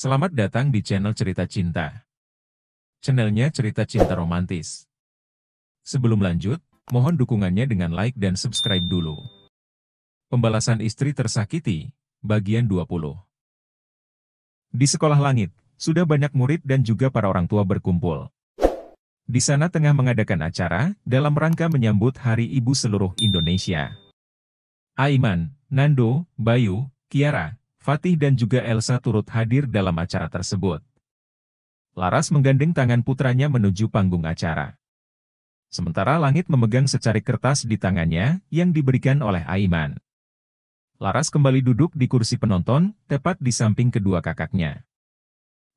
Selamat datang di channel Cerita Cinta. Channelnya cerita cinta romantis. Sebelum lanjut, mohon dukungannya dengan like dan subscribe dulu. Pembalasan istri tersakiti, bagian 20. Di sekolah langit, sudah banyak murid dan juga para orang tua berkumpul. Di sana tengah mengadakan acara, dalam rangka menyambut Hari Ibu seluruh Indonesia. Aiman, Nando, Bayu, Kiara, Fatih dan juga Elsa turut hadir dalam acara tersebut. Laras menggandeng tangan putranya menuju panggung acara. Sementara Langit memegang secari kertas di tangannya, yang diberikan oleh Aiman. Laras kembali duduk di kursi penonton, tepat di samping kedua kakaknya.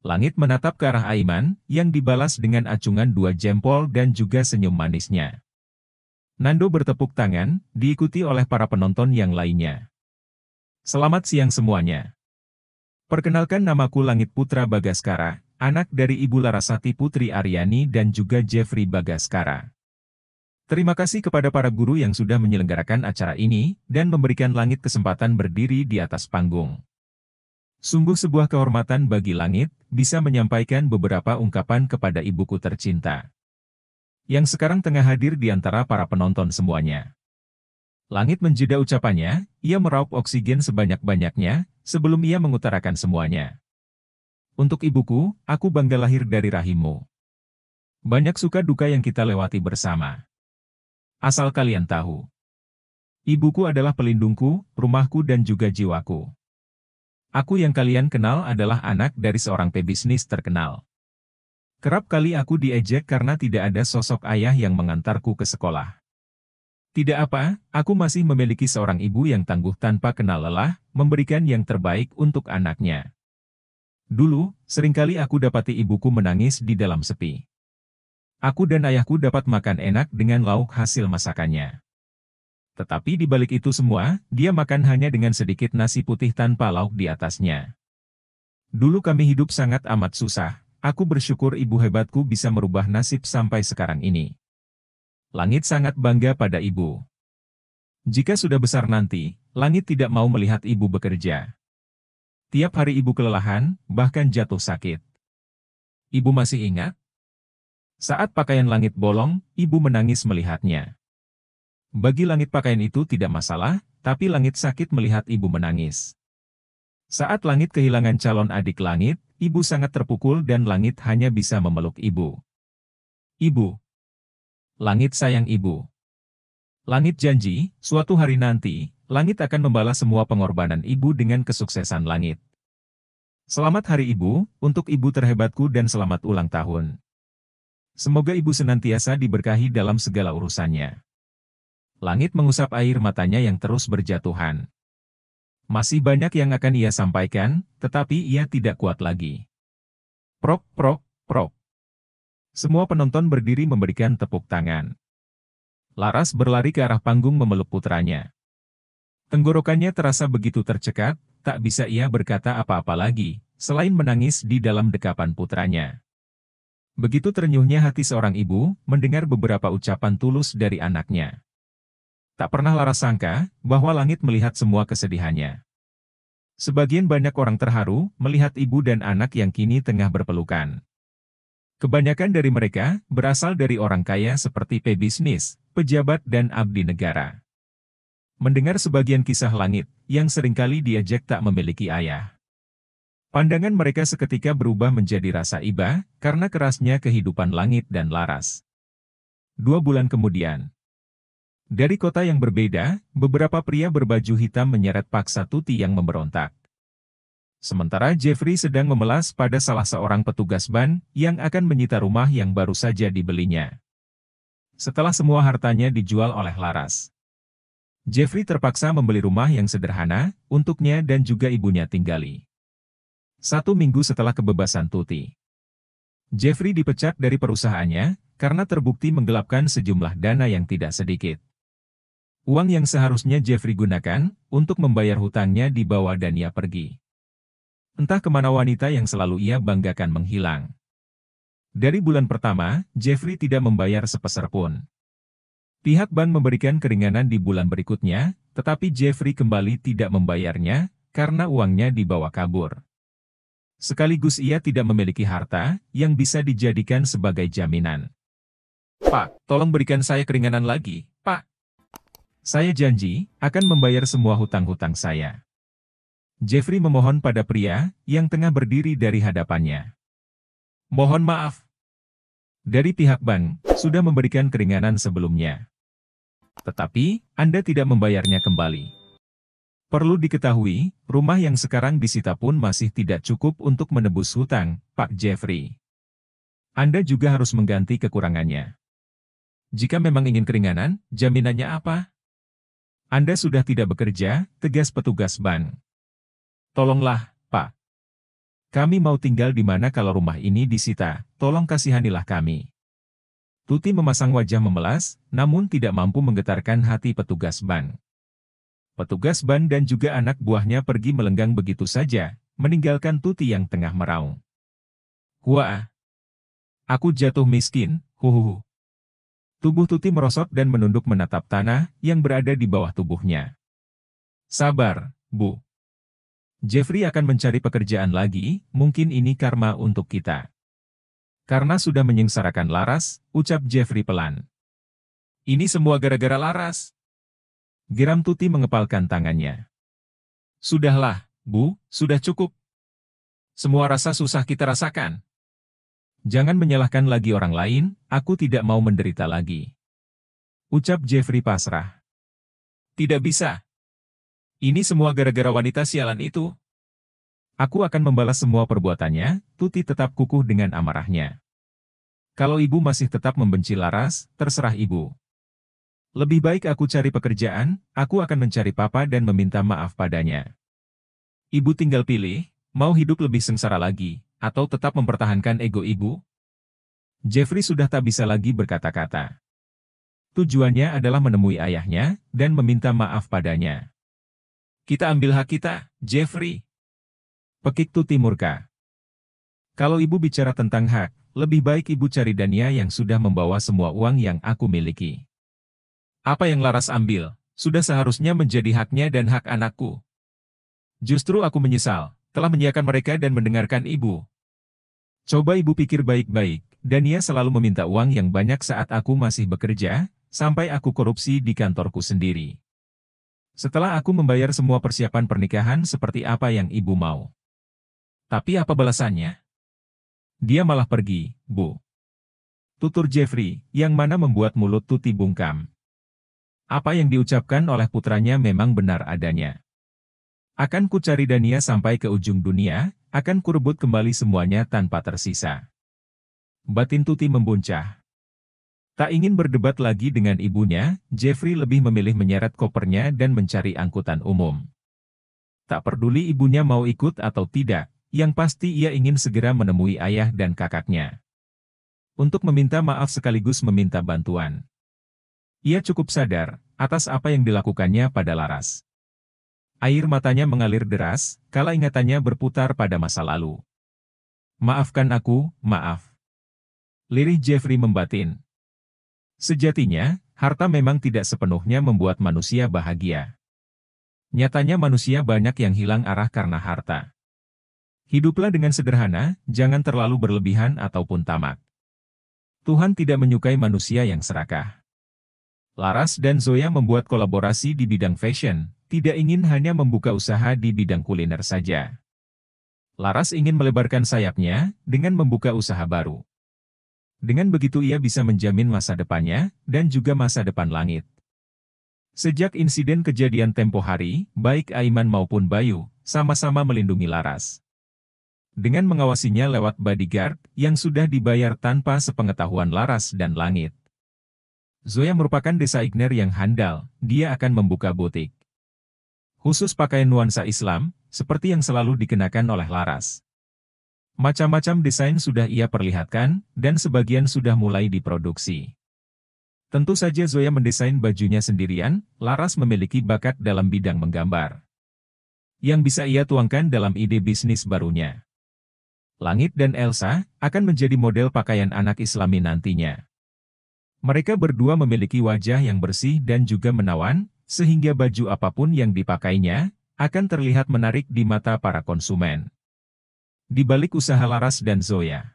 Langit menatap ke arah Aiman, yang dibalas dengan acungan dua jempol dan juga senyum manisnya. Nando bertepuk tangan, diikuti oleh para penonton yang lainnya. Selamat siang semuanya. Perkenalkan, namaku Langit Putra Bagaskara, anak dari Ibu Larasati Putri Aryani dan juga Jeffrey Bagaskara. Terima kasih kepada para guru yang sudah menyelenggarakan acara ini, dan memberikan Langit kesempatan berdiri di atas panggung. Sungguh sebuah kehormatan bagi Langit, bisa menyampaikan beberapa ungkapan kepada ibuku tercinta. Yang sekarang tengah hadir di antara para penonton semuanya. Langit menjeda ucapannya, ia meraup oksigen sebanyak-banyaknya, sebelum ia mengutarakan semuanya. Untuk ibuku, aku bangga lahir dari rahimmu. Banyak suka duka yang kita lewati bersama. Asal kalian tahu. Ibuku adalah pelindungku, rumahku dan juga jiwaku. Aku yang kalian kenal adalah anak dari seorang pebisnis terkenal. Kerap kali aku diejek karena tidak ada sosok ayah yang mengantarku ke sekolah. Tidak apa, aku masih memiliki seorang ibu yang tangguh tanpa kenal lelah, memberikan yang terbaik untuk anaknya. Dulu, seringkali aku dapati ibuku menangis di dalam sepi. Aku dan ayahku dapat makan enak dengan lauk hasil masakannya. Tetapi di balik itu semua, dia makan hanya dengan sedikit nasi putih tanpa lauk di atasnya. Dulu kami hidup sangat amat susah, aku bersyukur ibu hebatku bisa merubah nasib sampai sekarang ini. Langit sangat bangga pada ibu. Jika sudah besar nanti, Langit tidak mau melihat ibu bekerja. Tiap hari ibu kelelahan, bahkan jatuh sakit. Ibu masih ingat? Saat pakaian Langit bolong, ibu menangis melihatnya. Bagi Langit pakaian itu tidak masalah, tapi Langit sakit melihat ibu menangis. Saat Langit kehilangan calon adik Langit, ibu sangat terpukul dan Langit hanya bisa memeluk ibu. Ibu. Langit sayang ibu. Langit janji, suatu hari nanti, Langit akan membalas semua pengorbanan ibu dengan kesuksesan Langit. Selamat Hari Ibu, untuk ibu terhebatku dan selamat ulang tahun. Semoga ibu senantiasa diberkahi dalam segala urusannya. Langit mengusap air matanya yang terus berjatuhan. Masih banyak yang akan ia sampaikan, tetapi ia tidak kuat lagi. Prok, prok, prok. Semua penonton berdiri memberikan tepuk tangan. Laras berlari ke arah panggung memeluk putranya. Tenggorokannya terasa begitu tercekat, tak bisa ia berkata apa-apa lagi, selain menangis di dalam dekapan putranya. Begitu ternyuhnya hati seorang ibu, mendengar beberapa ucapan tulus dari anaknya. Tak pernah Laras sangka, bahwa Langit melihat semua kesedihannya. Sebagian banyak orang terharu, melihat ibu dan anak yang kini tengah berpelukan. Kebanyakan dari mereka, berasal dari orang kaya seperti pebisnis, pejabat dan abdi negara. Mendengar sebagian kisah Langit, yang seringkali diajak tak memiliki ayah. Pandangan mereka seketika berubah menjadi rasa iba, karena kerasnya kehidupan Langit dan Laras. 2 bulan kemudian. Dari kota yang berbeda, beberapa pria berbaju hitam menyeret paksa Tuti yang memberontak. Sementara Jeffrey sedang memelas pada salah seorang petugas ban, yang akan menyita rumah yang baru saja dibelinya. Setelah semua hartanya dijual oleh Laras, Jeffrey terpaksa membeli rumah yang sederhana, untuknya dan juga ibunya tinggali. 1 minggu setelah kebebasan Tuti, Jeffrey dipecat dari perusahaannya, karena terbukti menggelapkan sejumlah dana yang tidak sedikit. Uang yang seharusnya Jeffrey gunakan, untuk membayar hutangnya dibawa dan ia pergi. Entah kemana wanita yang selalu ia banggakan menghilang. Dari bulan pertama, Jeffrey tidak membayar sepeser pun. Pihak bank memberikan keringanan di bulan berikutnya, tetapi Jeffrey kembali tidak membayarnya, karena uangnya dibawa kabur. Sekaligus ia tidak memiliki harta yang bisa dijadikan sebagai jaminan. Pak, tolong berikan saya keringanan lagi, Pak. Saya janji akan membayar semua hutang-hutang saya. Jeffrey memohon pada pria yang tengah berdiri dari hadapannya. Mohon maaf. Dari pihak bank, sudah memberikan keringanan sebelumnya. Tetapi, Anda tidak membayarnya kembali. Perlu diketahui, rumah yang sekarang disita pun masih tidak cukup untuk menebus hutang, Pak Jeffrey. Anda juga harus mengganti kekurangannya. Jika memang ingin keringanan, jaminannya apa? Anda sudah tidak bekerja, tegas petugas bank. Tolonglah, Pak. Kami mau tinggal di mana kalau rumah ini disita, tolong kasihanilah kami. Tuti memasang wajah memelas, namun tidak mampu menggetarkan hati petugas bank. Petugas bank dan juga anak buahnya pergi melenggang begitu saja, meninggalkan Tuti yang tengah meraung. Wah, aku jatuh miskin, huhuhu. Tubuh Tuti merosot dan menunduk menatap tanah yang berada di bawah tubuhnya. Sabar, Bu. Jeffrey akan mencari pekerjaan lagi, mungkin ini karma untuk kita. Karena sudah menyengsarakan Laras, ucap Jeffrey pelan. Ini semua gara-gara Laras. Geram Tuti mengepalkan tangannya. Sudahlah, Bu, sudah cukup. Semua rasa susah kita rasakan. Jangan menyalahkan lagi orang lain, aku tidak mau menderita lagi. Ucap Jeffrey pasrah. Tidak bisa. Ini semua gara-gara wanita sialan itu. Aku akan membalas semua perbuatannya, Tuti tetap kukuh dengan amarahnya. Kalau ibu masih tetap membenci Laras, terserah ibu. Lebih baik aku cari pekerjaan, aku akan mencari papa dan meminta maaf padanya. Ibu tinggal pilih, mau hidup lebih sengsara lagi, atau tetap mempertahankan ego ibu? Jeffrey sudah tak bisa lagi berkata-kata. Tujuannya adalah menemui ayahnya, dan meminta maaf padanya. Kita ambil hak kita, Jeffrey. Pekik Tuti murka. Kalau ibu bicara tentang hak, lebih baik ibu cari Dania yang sudah membawa semua uang yang aku miliki. Apa yang Laras ambil, sudah seharusnya menjadi haknya dan hak anakku. Justru aku menyesal, telah menyiapkan mereka dan mendengarkan ibu. Coba ibu pikir baik-baik, Dania selalu meminta uang yang banyak saat aku masih bekerja, sampai aku korupsi di kantorku sendiri. Setelah aku membayar semua persiapan pernikahan seperti apa yang ibu mau. Tapi apa balasannya? Dia malah pergi, Bu. Tutur Jeffrey, yang mana membuat mulut Tuti bungkam. Apa yang diucapkan oleh putranya memang benar adanya. Akan ku cari Dania sampai ke ujung dunia, akan kurebut kembali semuanya tanpa tersisa. Batin Tuti membuncah. Tak ingin berdebat lagi dengan ibunya, Jeffrey lebih memilih menyeret kopernya dan mencari angkutan umum. Tak peduli ibunya mau ikut atau tidak, yang pasti ia ingin segera menemui ayah dan kakaknya. Untuk meminta maaf sekaligus meminta bantuan. Ia cukup sadar atas apa yang dilakukannya pada Laras. Air matanya mengalir deras, kala ingatannya berputar pada masa lalu. Maafkan aku, maaf. Lirih Jeffrey membatin. Sejatinya, harta memang tidak sepenuhnya membuat manusia bahagia. Nyatanya manusia banyak yang hilang arah karena harta. Hiduplah dengan sederhana, jangan terlalu berlebihan ataupun tamak. Tuhan tidak menyukai manusia yang serakah. Laras dan Zoya membuat kolaborasi di bidang fashion, tidak ingin hanya membuka usaha di bidang kuliner saja. Laras ingin melebarkan sayapnya dengan membuka usaha baru. Dengan begitu ia bisa menjamin masa depannya, dan juga masa depan langit. Sejak insiden kejadian tempo hari, baik Aiman maupun Bayu, sama-sama melindungi Laras. Dengan mengawasinya lewat bodyguard, yang sudah dibayar tanpa sepengetahuan Laras dan Langit. Zoya merupakan desainer yang handal, dia akan membuka butik. Khusus pakaian nuansa Islam, seperti yang selalu dikenakan oleh Laras. Macam-macam desain sudah ia perlihatkan, dan sebagian sudah mulai diproduksi. Tentu saja Zoya mendesain bajunya sendirian, Laras memiliki bakat dalam bidang menggambar. Yang bisa ia tuangkan dalam ide bisnis barunya. Langit dan Elsa akan menjadi model pakaian anak Islami nantinya. Mereka berdua memiliki wajah yang bersih dan juga menawan, sehingga baju apapun yang dipakainya, akan terlihat menarik di mata para konsumen. Di balik usaha Laras dan Zoya,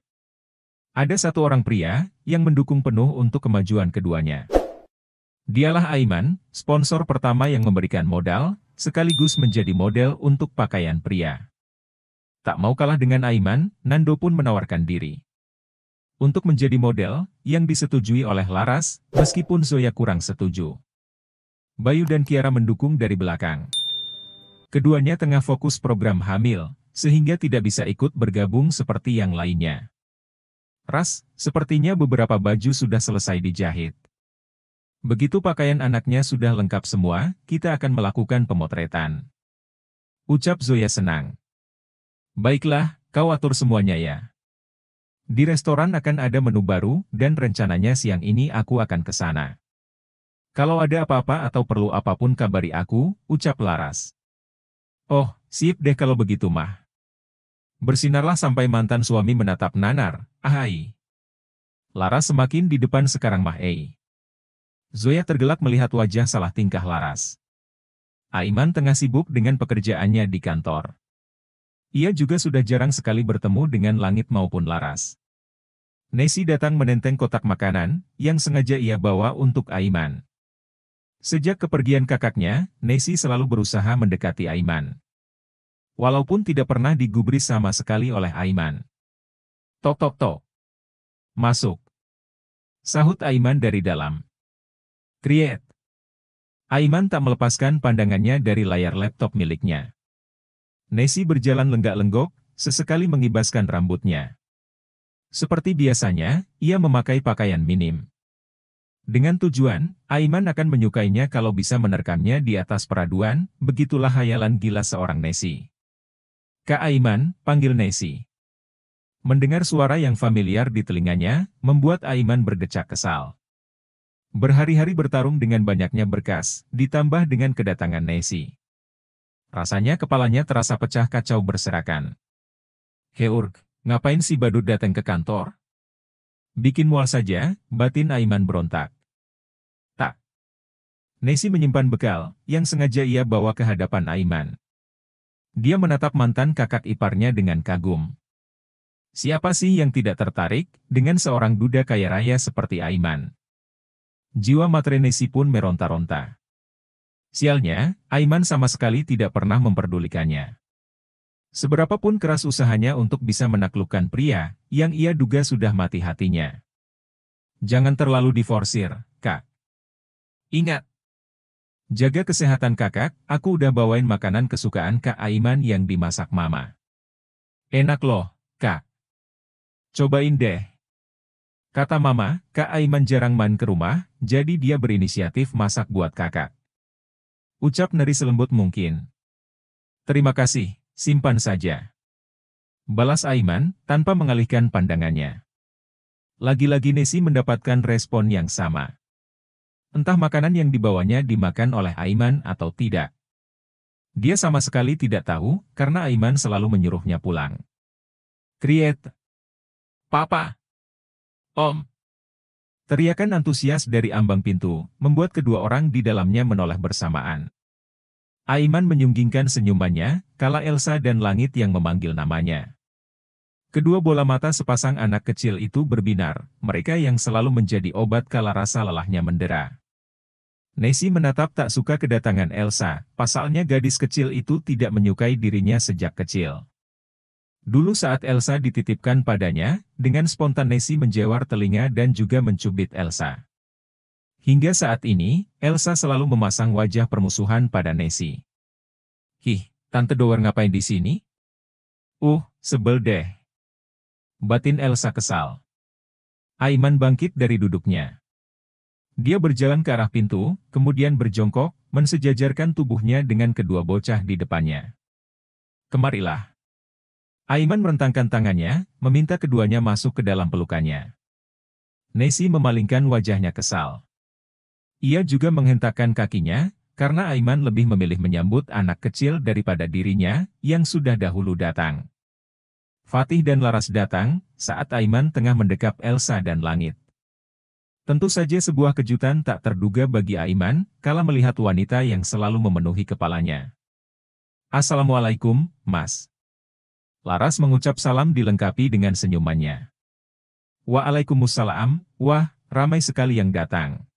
ada satu orang pria yang mendukung penuh untuk kemajuan keduanya. Dialah Aiman, sponsor pertama yang memberikan modal, sekaligus menjadi model untuk pakaian pria. Tak mau kalah dengan Aiman, Nando pun menawarkan diri untuk menjadi model yang disetujui oleh Laras, meskipun Zoya kurang setuju. Bayu dan Kiara mendukung dari belakang. Keduanya tengah fokus program hamil, sehingga tidak bisa ikut bergabung seperti yang lainnya. Ras, sepertinya beberapa baju sudah selesai dijahit. Begitu pakaian anaknya sudah lengkap semua, kita akan melakukan pemotretan. Ucap Zoya senang. Baiklah, kau atur semuanya ya. Di restoran akan ada menu baru, dan rencananya siang ini aku akan ke sana. Kalau ada apa-apa atau perlu apapun kabari aku, ucap Laras. Oh, sip deh kalau begitu mah. Bersinarlah sampai mantan suami menatap nanar, ahai. Laras semakin di depan sekarang mah Zoya tergelak melihat wajah salah tingkah Laras. Aiman tengah sibuk dengan pekerjaannya di kantor. Ia juga sudah jarang sekali bertemu dengan Langit maupun Laras. Nesi datang menenteng kotak makanan, yang sengaja ia bawa untuk Aiman. Sejak kepergian kakaknya, Nesi selalu berusaha mendekati Aiman. Walaupun tidak pernah digubris sama sekali oleh Aiman. Tok tok tok. Masuk. Sahut Aiman dari dalam. Kriet. Aiman tak melepaskan pandangannya dari layar laptop miliknya. Nesi berjalan lenggak-lenggok, sesekali mengibaskan rambutnya. Seperti biasanya, ia memakai pakaian minim. Dengan tujuan, Aiman akan menyukainya kalau bisa menerkamnya di atas peraduan, begitulah hayalan gila seorang Nesi. Kak Aiman, panggil Nesi. Mendengar suara yang familiar di telinganya, membuat Aiman berdecak kesal. Berhari-hari bertarung dengan banyaknya berkas, ditambah dengan kedatangan Nesi. Rasanya kepalanya terasa pecah kacau berserakan. Heurg, ngapain si badut datang ke kantor? Bikin mual saja, batin Aiman berontak. Tak. Nesi menyimpan bekal, yang sengaja ia bawa ke hadapan Aiman. Dia menatap mantan kakak iparnya dengan kagum. Siapa sih yang tidak tertarik dengan seorang duda kaya raya seperti Aiman? Jiwa matre Nesi pun meronta-ronta. Sialnya, Aiman sama sekali tidak pernah memperdulikannya. Seberapapun keras usahanya untuk bisa menaklukkan pria, yang ia duga sudah mati hatinya. Jangan terlalu diforsir, Kak. Ingat. Jaga kesehatan kakak, aku udah bawain makanan kesukaan Kak Aiman yang dimasak Mama. Enak loh, Kak. Cobain deh. Kata Mama, Kak Aiman jarang main ke rumah, jadi dia berinisiatif masak buat kakak. Ucap Neri selembut mungkin. Terima kasih, simpan saja. Balas Aiman, tanpa mengalihkan pandangannya. Lagi-lagi Nesi mendapatkan respon yang sama. Entah makanan yang dibawanya dimakan oleh Aiman atau tidak. Dia sama sekali tidak tahu, karena Aiman selalu menyuruhnya pulang. Kriet. Papa. Om. Teriakan antusias dari ambang pintu, membuat kedua orang di dalamnya menoleh bersamaan. Aiman menyunggingkan senyumannya, kala Elsa dan Langit yang memanggil namanya. Kedua bola mata sepasang anak kecil itu berbinar, mereka yang selalu menjadi obat kala rasa lelahnya mendera. Nesi menatap tak suka kedatangan Elsa, pasalnya gadis kecil itu tidak menyukai dirinya sejak kecil. Dulu saat Elsa dititipkan padanya, dengan spontan Nesi menjawar telinga dan juga mencubit Elsa. Hingga saat ini, Elsa selalu memasang wajah permusuhan pada Nesi. Hih, Tante Dower ngapain di sini? Sebel deh. Batin Elsa kesal. Aiman bangkit dari duduknya. Dia berjalan ke arah pintu, kemudian berjongkok, mensejajarkan tubuhnya dengan kedua bocah di depannya. Kemarilah. Aiman merentangkan tangannya, meminta keduanya masuk ke dalam pelukannya. Nesi memalingkan wajahnya kesal. Ia juga menghentakkan kakinya, karena Aiman lebih memilih menyambut anak kecil daripada dirinya, yang sudah dahulu datang. Fatih dan Laras datang, saat Aiman tengah mendekap Elsa dan Langit. Tentu saja sebuah kejutan tak terduga bagi Aiman, kala melihat wanita yang selalu memenuhi kepalanya. Assalamualaikum, Mas. Laras mengucap salam dilengkapi dengan senyumannya. Waalaikumsalam, wah, ramai sekali yang datang.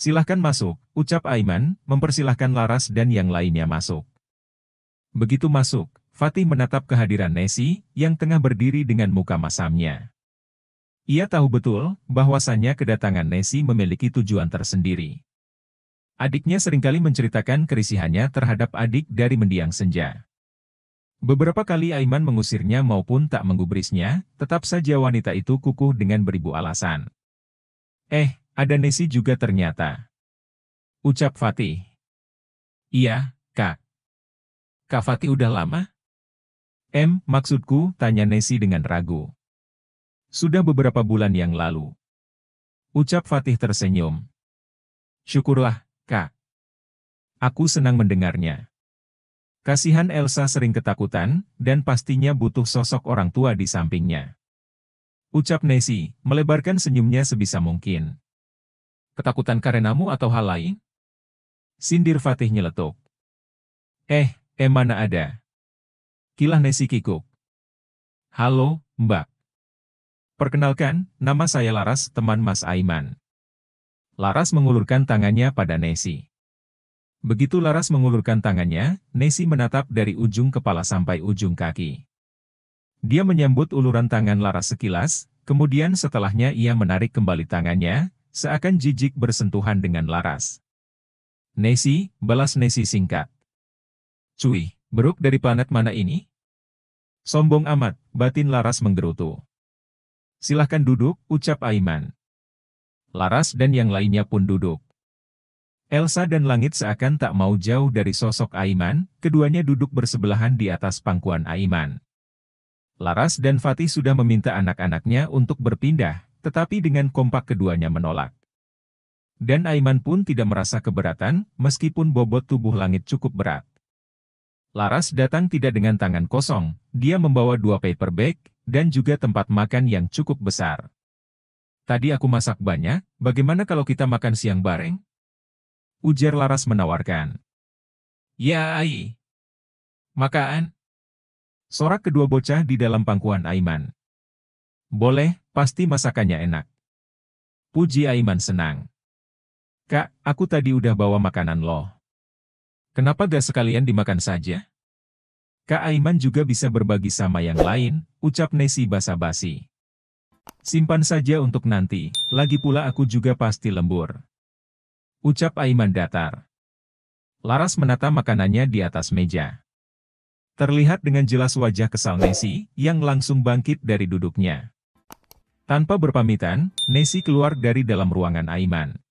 Silahkan masuk, ucap Aiman, mempersilahkan Laras dan yang lainnya masuk. Begitu masuk, Fatih menatap kehadiran Nesi, yang tengah berdiri dengan muka masamnya. Ia tahu betul, bahwasannya kedatangan Nesi memiliki tujuan tersendiri. Adiknya seringkali menceritakan kerisihannya terhadap adik dari mendiang senja. Beberapa kali Aiman mengusirnya maupun tak menggubrisnya, tetap saja wanita itu kukuh dengan beribu alasan. Ada Nesi juga ternyata. Ucap Fatih. Iya, Kak. Kak Fatih udah lama? Maksudku, tanya Nesi dengan ragu. Sudah beberapa bulan yang lalu. Ucap Fatih tersenyum. Syukurlah, Kak. Aku senang mendengarnya. Kasihan Elsa sering ketakutan, dan pastinya butuh sosok orang tua di sampingnya. Ucap Nesi, melebarkan senyumnya sebisa mungkin. Ketakutan karenamu atau hal lain? Sindir Fatih nyeletuk. Mana ada? Kilah Nesi kikuk. Halo, Mbak. Perkenalkan, nama saya Laras, teman Mas Aiman. Laras mengulurkan tangannya pada Nesi. Begitu Laras mengulurkan tangannya, Nesi menatap dari ujung kepala sampai ujung kaki. Dia menyambut uluran tangan Laras sekilas, kemudian setelahnya ia menarik kembali tangannya, seakan jijik bersentuhan dengan Laras. Nesi, balas Nesi singkat. Cuy, beruk dari planet mana ini? Sombong amat, batin Laras menggerutu. Silahkan duduk, ucap Aiman. Laras dan yang lainnya pun duduk. Elsa dan Langit seakan tak mau jauh dari sosok Aiman, keduanya duduk bersebelahan di atas pangkuan Aiman. Laras dan Fatih sudah meminta anak-anaknya untuk berpindah, tetapi dengan kompak keduanya menolak. Dan Aiman pun tidak merasa keberatan, meskipun bobot tubuh Langit cukup berat. Laras datang tidak dengan tangan kosong, dia membawa 2 paper bag, dan juga tempat makan yang cukup besar. Tadi aku masak banyak, bagaimana kalau kita makan siang bareng? Ujar Laras menawarkan. Ya ai. Makan. Sorak kedua bocah di dalam pangkuan Aiman. Boleh, pasti masakannya enak. Puji Aiman senang. Kak, aku tadi udah bawa makanan loh. Kenapa gak sekalian dimakan saja? Kak Aiman juga bisa berbagi sama yang lain, ucap Nesi basa-basi. Simpan saja untuk nanti, lagi pula aku juga pasti lembur. Ucap Aiman datar. Laras menata makanannya di atas meja. Terlihat dengan jelas wajah kesal Nesi, yang langsung bangkit dari duduknya. Tanpa berpamitan, Nesi keluar dari dalam ruangan Aiman.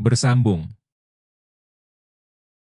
Bersambung.